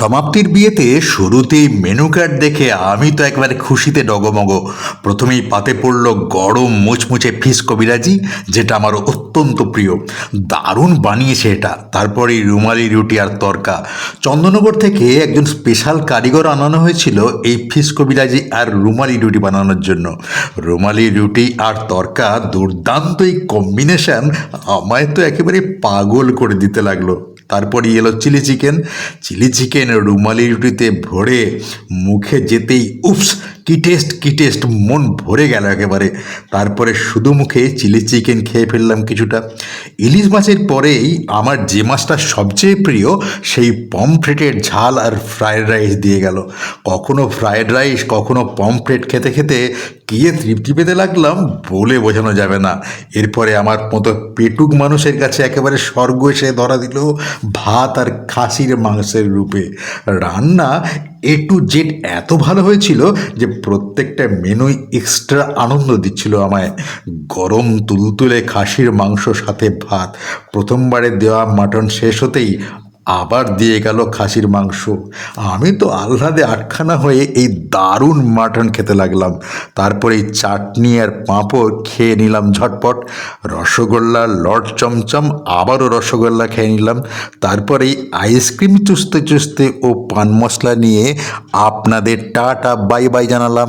সমাপ্তির বিয়েতে শুরুতেই মেনু কার্ড দেখে আমি তো একেবারে খুশিতে ডগমগ। প্রথমেই পাতে পড়ল গরম মুচমুচে ফিশ কবিরাজি, যেটা আমার অত্যন্ত প্রিয়। দারুণ বানিয়েছে এটা। তারপরেই রুমালি রুটি আর তরকা। চন্দননগর থেকে একজন স্পেশাল কারিগর আনানো হয়েছিল এই ফিশ কবিরাজি আর রুমালি রুটি বানানোর জন্য। রুমালি রুটি আর তরকা দুর্দান্ত এই কম্বিনেশন আমায় তো একেবারে পাগল করে দিতে লাগলো। তারপরে এলো চিলি চিকেন রুমালি রুটিতে ভরে মুখে যেতেই উফস, কি টেস্ট, মন ভরে গেল একেবারে। তারপরে শুধু মুখে চিলি চিকেন খেয়ে ফেললাম কিছুটা। ইলিশ মাছের পরেই আমার যে মাছটা সবচেয়ে প্রিয়, সেই পমফ্রেটের ঝাল আর ফ্রায়েড রাইস দিয়ে গেল। কখনো ফ্রায়েড রাইস, কখনো পমফ্রেট খেতে খেতে কী তৃপ্তি পেতে লাগলাম বলে বোঝানো যাবে না। এরপরে আমার মতো পেটুক মানুষের কাছে একেবারে স্বর্গ এসে ধরা দিল ভাত আর খাসির মাংসের রূপে। রান্না A to Z এত ভালো হয়েছিল যে প্রত্যেকটা মেনুই এক্সট্রা আনন্দ দিচ্ছিল আমায়। গরম তুলতুলে খাসির মাংস সাথে ভাত, প্রথমবারে দেওয়া মাটন শেষ হতেই আবার দিয়ে গেল খাসির মাংস। আমি তো আহ্লাদে আটখানা হয়ে এই দারুণ মাটন খেতে লাগলাম। তারপরে এই চাটনি আর পাঁপড় খেয়ে নিলাম ঝটপট। রসগোল্লা, লর্ড চমচম, আবারও রসগোল্লা খেয়ে নিলাম। তারপরে এই আইসক্রিম চুষতে চুষতে ও পান মশলা নিয়ে আপনাদের টাটা বাই বাই জানালাম।